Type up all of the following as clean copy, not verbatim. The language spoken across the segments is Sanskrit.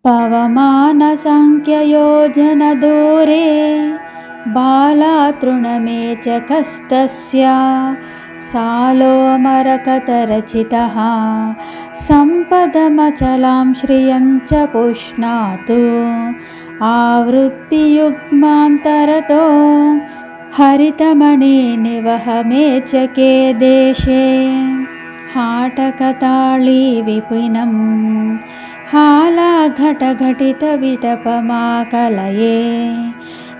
पवमानसंख्ययोजनदूरे बालातृणमेचकस्तस्य सालोमरकतरचितः सम्पदमचलां श्रियं च पुष्णातु आवृत्तियुग्मान्तरतो हरितमणिनिवहमेचके देशे हाटकताळी विपिनं हालाघटघटितविटपमाकलये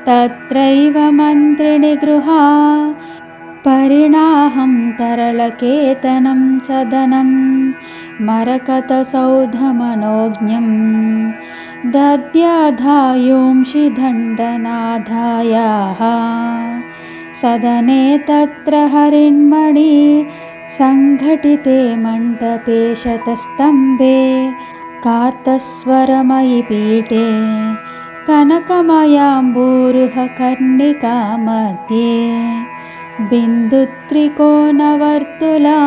तत्रैव मन्त्रिणि गृहा परिणाहं तरलकेतनं सदनं मरकतसौधमनोज्ञं दद्याधायोंषि दण्डनाधायाः सदने तत्र हरिण्मणि सङ्घटिते मण्डपे शतस्तम्भे कार्तस्वरमयि पीठे कनकमयाम्बूरुहकर्णिका मध्ये बिन्दुत्रिकोणवर्तुला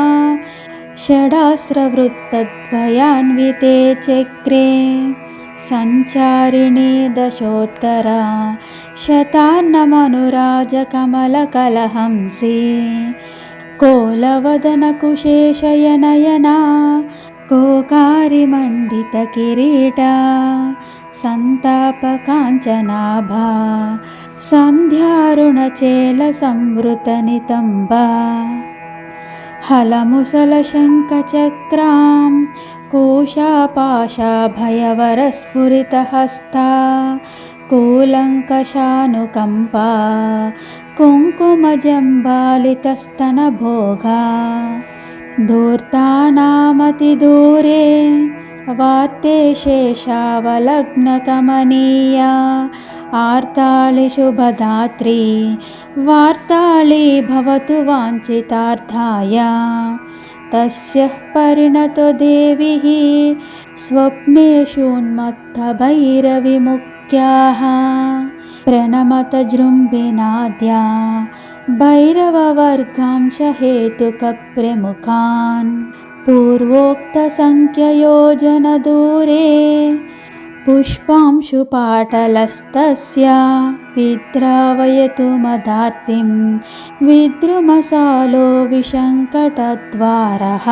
षडास्रवृत्तद्वयान्विते चक्रे सञ्चारिणी दशोत्तरा शतान्नमनुराजकमलकलहंसी कोलवदनकुशेशयनयना कोकारिमण्डितकिरीटा सन्तापकाञ्चनाभा सन्ध्यारुणचेलसंवृतनितम्बा हलमुसलशङ्खचक्रां कोशापाशाभयवरस्फुरितहस्ता कूलङ्कषानुकम्पा कुङ्कुमजम्बालितस्तनभोगा धूर्तानामतिदूरे वार्ते शेषावलग्नकमनीया आर्ताळि शुभदात्री वार्ताळि भवतु वाञ्छितार्थाय तस्यः परिणतो देवीः स्वप्नेषून्मत्तभैरविमुख्याः प्रणमत जृम्भिनाद्या भैरववर्गांश हेतुकप्रमुखान् पूर्वोक्तसंख्ययोजनदूरे पुष्पांशुपाटलस्तस्य विद्रावयतु मदार्तिं विद्रुमसालो विशङ्कटद्वारः।